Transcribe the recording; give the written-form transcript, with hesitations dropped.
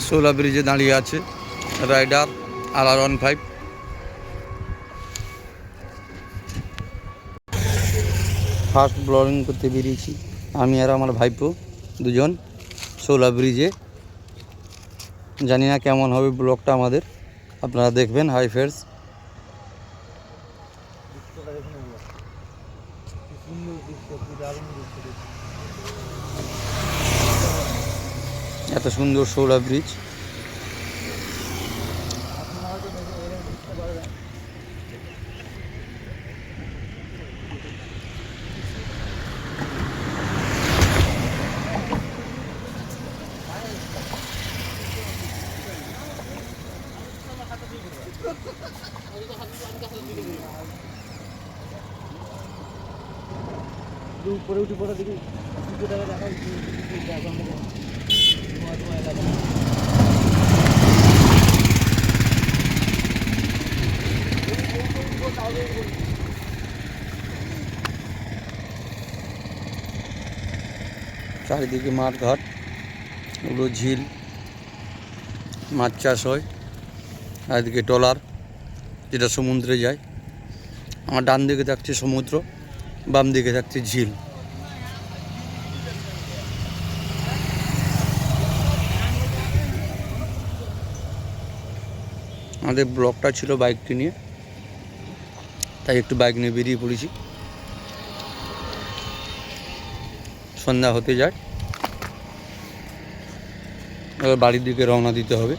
শোলা ব্রিজে দাঁড়িয়ে আছে রাইডার RR15। ফার্স্ট ব্লগিং করতে বেরিয়েছি আমি আর আমার ভাইপো দুজন শোলা ব্রিজে। জানি না কেমন হবে ব্লগটা আমাদের, আপনারা দেখবেন। হাই ফ্রেন্ডস, এত সুন্দর শোলা ব্রিজ। উপরে উঠে পড়া দেখি চারিদিকে মাঠ ঘাট, ওগুলো ঝিল, মাছ চাষ হয়। আর এদিকে ট্রলার যেটা সমুদ্রে যায়। আমার ডান দিকে থাকছে সমুদ্র, বাম দিকে থাকছে ঝিল। আমাদের ব্লগটা ছিল বাইকটি নিয়ে, তাই একটু বাইক নিয়ে বেরিয়ে পড়েছি। সন্ধ্যা হতে যায়, এবার বাড়ির দিকে রওনা দিতে হবে।